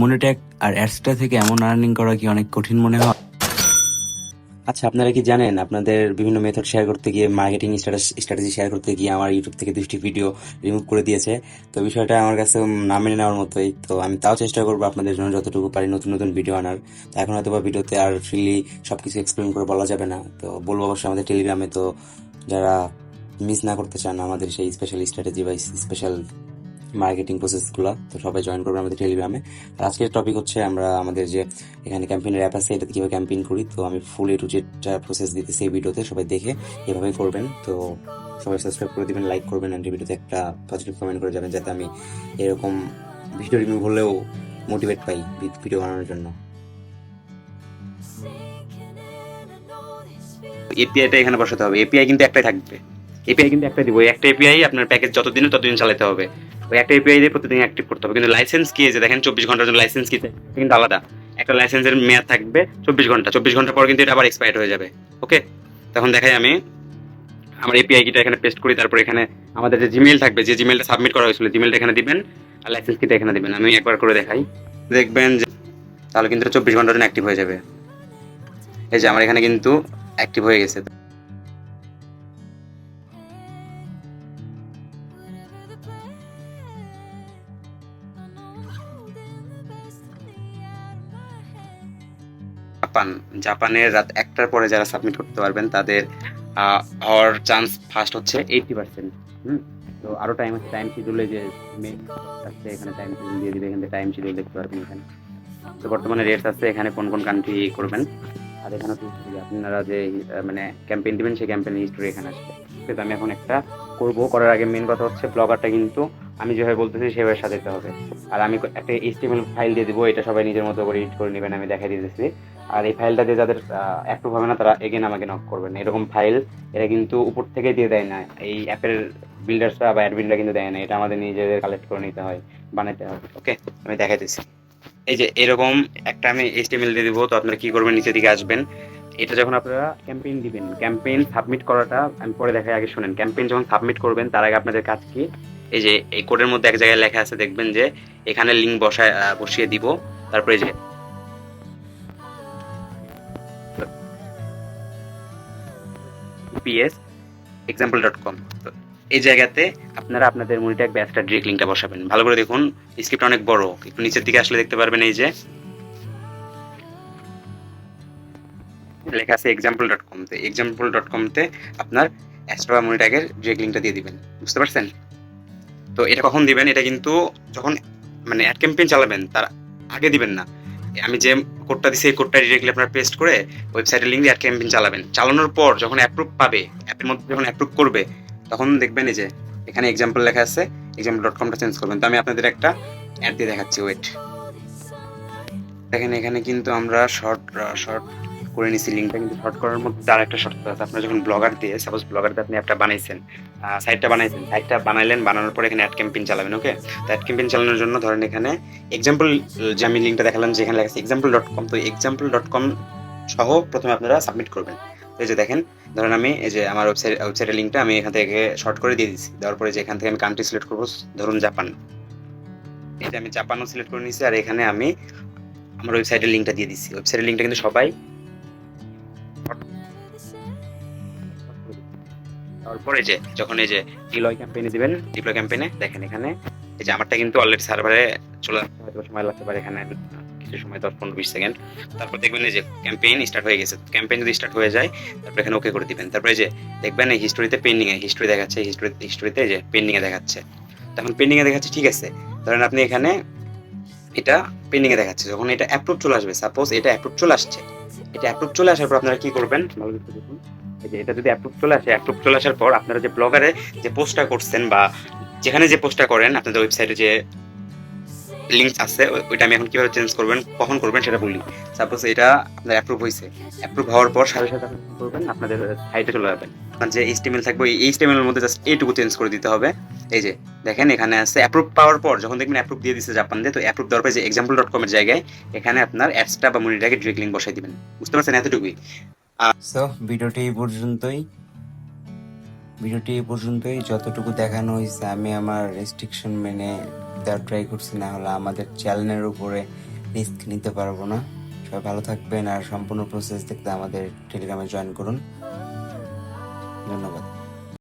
Monetag আর অ্যাডসটা থেকে এমন earning করা কি অনেক কঠিন মনে হয়? আচ্ছা, আপনারা কি জানেন আপনাদের বিভিন্ন মেথড শেয়ার করতে গিয়ে, মার্কেটিং স্ট্র্যাটেজি শেয়ার করতে গিয়ে আমার ইউটিউব থেকে 2টি ভিডিও রিমুভ করে দিয়েছে। তো বিষয়টা আমার কাছে না মেনে নেওয়ার মতোই। তো আমি তাও চেষ্টা করবো আপনাদের জন্য যতটুকু পারি নতুন নতুন ভিডিও আনার। তো এখন হয়তো বা ভিডিওতে আর ফ্রিলি সবকিছু এক্সপ্লেন করে বলা যাবে না, তো বলবো অবশ্যই আমাদের টেলিগ্রামে। তো যারা মিস না করতে চান আমাদের সেই স্পেশাল স্ট্র্যাটেজি বা স্পেশাল মার্কেটিং প্রসেসগুলো, তো সবাই জয়েন করবে আমাদের টেলিগ্রামে। আর আজকের টপিক হচ্ছে আমরা আমাদের যে এখানে ক্যাম্পেইনের অ্যাপ আছে এটাতে কীভাবে ক্যাম্পেইন করি। তো আমি ফুল এ টু জেডটা প্রসেস দিতেছি এই ভিডিওতে, সবাই দেখে এভাবেই করবেন। তো সবাই সাবস্ক্রাইব করে দিবেন, লাইক করবেন, অ্যান্ড ভিডিওতে একটা পজিটিভ কমেন্ট করে যাবেন, যাতে আমি এরকম ভিডিও রিভিউ হলেও মোটিভেট পাই ভিডিও বানানোর জন্য। এপিআইটা এখানে বসাতে হবে। এপিআই কিন্তু একটাই থাকবে, এপিআই কিন্তু একটাই দিব। ওই একটা এপিআই আপনার প্যাকেজ যতদিন ততদিন চালাতে হবে। ওই একটা এপিআই দিয়ে প্রতিদিন অ্যাক্টিভ করতে হবে। কিন্তু লাইসেন্স কি, যে দেখেন 24 ঘন্টার জন্য লাইসেন্স কি কিন্তু আলাদা। একটা লাইসেন্সের মেয়াদ থাকবে 24 ঘন্টা। 24 ঘন্টা পর কিন্তু এটা আবার এক্সপায়ার হয়ে যাবে। ওকে, তখন দেখাই আমি আমার এপিআই কিটা এখানে পেস্ট করি। তারপর এখানে আমাদের যে জিমেইল থাকবে, যে জিমেইলটা সাবমিট করা হয়েছিল, জিমেইলটা এখানে দিবেন আর লাইসেন্স কিটা এখানে দিবেন। আমি একবার করে দেখাই, দেখবেন যে তাহলে কিন্তু 24 ঘন্টার জন্য অ্যাক্টিভ হয়ে যাবে। এই যে আমার এখানে কিন্তু অ্যাক্টিভ হয়ে গেছে। জাপানের রাত 1টার পরে যারা সাবমিট করতে পারবেন তাদের হওয়ার চান্স ফার্স্ট হচ্ছে 80%। তো আরো টাইম আছে, টাইম শিডিউলে যে আছে এখানে টাইম শিডিউল দিয়ে দিবে, এখানে টাইম শিডিউল দেখতে পারবেন এখানে। তো বর্তমানে রেটস আছে এখানে কোন কোন কান্ট্রি করবেন। আর এখানে আপনারা যে মানে ক্যাম্পেইন দিবেন সেই ক্যাম্পেইন হিস্ট্রি এখানে আসবে। কিন্তু আমি এখন একটা করার আগে মেন কথা হচ্ছে ব্লগারটা কিন্তু আমি যেভাবে বলতেছি সেভাবে সাজাতে হবে। আর আমি একটা এইচটিএমএল ফাইল দিয়ে দিব, এটা সবাই নিজের মতো করে এডিট করে নেবেন, আমি দেখাই দিতেছি। আর এই ফাইলটা দিয়ে যাদের অ্যাপ্রুভ হবে না তারা এগেন আমাকে নক করবেন। এরকম ফাইল এরা কিন্তু উপর থেকে দিয়ে দেয় না, এই অ্যাপের বিল্ডার্সরা বা অ্যাডমিনরা কিন্তু দেয় না, এটা আমাদের নিজেদের কালেক্ট করে নিতে হয়, বানাতে হবে। ওকে, আমি দেখাইতেছি। এই যে এরকম একটা আমি এইচটিএমএল দিয়ে দিব। তো আপনারা কি করবেন, নিচের দিকে আসবেন। এটা যখন আপনারা ক্যাম্পেইন দিবেন, ক্যাম্পেইন সাবমিট করাটা আমি পরে দেখাই, আগে শুনেন। ক্যাম্পেইন যখন সাবমিট করবেন তার আগে আপনাদের কাজ কি, এই যে এই কোডের মধ্যে এক জায়গায় লেখা আছে, দেখবেন যে এখানে লিঙ্ক বসিয়ে দিব। তারপরে যে ps.example.com, এই জায়গাতে আপনারা আপনাদের মনিট্যাগ ব্যাচটা ডিরেক্ট লিঙ্কটা বসাবেন। ভালো করে দেখুন, স্ক্রিপ্ট অনেক বড়, একটু নিচের দিকে আসলে দেখতে পারবেন এই যে লেখা আছে example.com। তে example.com তে আপনার অ্যাস্ট্রা মনিট্যাগের ডিরেক্ট লিঙ্কটা দিয়ে দিবেন। বুঝতে পারছেন? তো এটা কখন দিবেন, এটা কিন্তু যখন মানে অ্যাড ক্যাম্পেইন চালাবেন তার আগে দিবেন না। আমি যে কোডটা দিছি এই কোডটা ডিরেক্টলি আপনার পেস্ট করে ওয়েবসাইটের লিঙ্ক দিয়ে অ্যাড ক্যাম্পেইন চালাবেন। চালানোর পর যখন অ্যাপ্রুভ পাবে, অ্যাপের মধ্যে যখন অ্যাপ্রুভ করবে, তখন দেখবেন এই যে এখানে এক্সাম্পল লেখা আছে, example.comটা চেঞ্জ করবেন। তো আমি আপনাদের একটা অ্যাড দিয়ে দেখাচ্ছি, ওয়েট। দেখেন এখানে কিন্তু আমরা শর্ট করে নিছি লিঙ্কটা, কিন্তু শর্ট করার মধ্যে আর একটা শর্ত আছে। আপনারা যখন ব্লগার দিয়ে, সাপোজ ব্লগার দিয়ে আপনি অ্যাপটা বানাইছেন, সাইটটা বানাইলেন, বানানোর পরে এখানে অ্যাড ক্যাম্পেইন চালাবেন। ওকে, তো অ্যাড ক্যাম্পেইন চালানোর জন্য ধরেন এখানে এক্সাম্পল, যে আমি লিঙ্কটা দেখালাম যেখানে লেখা আছে example.com, তো example.com সহ প্রথমে আপনারা সাবমিট করবেন। তো এই যে দেখেন, ধরেন আমি এই যে আমার ওয়েবসাইটের লিঙ্কটা আমি এখান থেকে শর্ট করে দিয়ে দিচ্ছি। দেওয়ার পরে যে এখান থেকে আমি কান্ট্রি সিলেক্ট করবো, ধরুন জাপান। এটা আমি জাপানও সিলেক্ট করে নিচ্ছি, আর এখানে আমি আমার ওয়েবসাইটের লিঙ্কটা দিয়ে দিচ্ছি। ওয়েবসাইটের লিঙ্কটা কিন্তু সবাই, তারপরে যে যখন এই যে ডিপ্লয় ক্যাম্পেইনে দিবেন, ডিপ্লয় ক্যাম্পেইনে দেখেন এখানে এই যে আমারটা কিন্তু অলরেডি সার্ভারে চলে আসতে হয়তো সময় লাগতে পারে, এখানে কিছু সময় 10-15-20 সেকেন্ড। তারপর দেখবেন এই যে ক্যাম্পেইন স্টার্ট হয়ে গেছে। ক্যাম্পেইন যদি স্টার্ট হয়ে যায় তারপর এখানে ওকে করে দিবেন। তারপরে যে দেখবেন এই হিস্টোরিতে পেন্ডিং এ হিস্টোরি দেখাচ্ছে, হিস্টোরিতে যে পেন্ডিং এ দেখাচ্ছে। তখন পেন্ডিং এ দেখাচ্ছে, ঠিক আছে। ধরেন আপনি এখানে এটা পেন্ডিং এ দেখাচ্ছে, যখন এটা অ্যাপ্রুভ চলে আসবে, সাপোজ এটা অ্যাপ্রুভ চলে আসছে, এটা অ্যাপ্রুভ চলে আসার পর আপনারা কি করবেন, ভালো করে দেখুন। এই যে এটা যদি অ্যাপ্রুভ চলে আসে, অ্যাপ্রুভ চলে আসার পর আপনারা যে ব্লগারে যে পোস্টটা করছেন বা যেখানে যে পোস্টটা করেন আপনাদের ওয়েবসাইটে যে লিঙ্ক আছে, ওইটা আমি এখন কিভাবে চেঞ্জ করবেন, কখন করবেন সেটা বলি। সাপোজ এটা আপনার অ্যাপ্রুভ হয়েছে, অ্যাপ্রুভ হওয়ার পর সাথে সাথে আপনি কি করবেন, আপনাদের সাইটে চলে যাবেন। আপনার যে এইচটিএমএল থাকবে এই এইচটিএমএল এর মধ্যে জাস্ট এইটুকু চেঞ্জ করে দিতে হবে। এই যে দেখেন এখানে আছে অ্যাপ্রুভ পাওয়ার পর, যখন দেখবেন অ্যাপ্রুভ দিয়ে দিচ্ছে জাপান দিয়ে, তো অ্যাপ্রুভ দেওয়ার পর যে example.com এর জায়গায় এখানে আপনার অ্যাডসটা বা মনিট্যাগের ডিরেক্ট লিঙ্ক বসাই দিবেন। বুঝতে পারছেন? এতটুকুই। সো ভিডিওটি এই পর্যন্তই যতটুকু দেখানো হয়েছে আমি আমার রেস্ট্রিকশন মেনে দেওয়ার ট্রাই করছি, না হলে আমাদের চ্যানেলের উপরে রিস্ক নিতে পারবো না। সবাই ভালো থাকবেন, আর সম্পূর্ণ প্রসেস দেখতে আমাদের টেলিগ্রামে জয়েন করুন। ধন্যবাদ।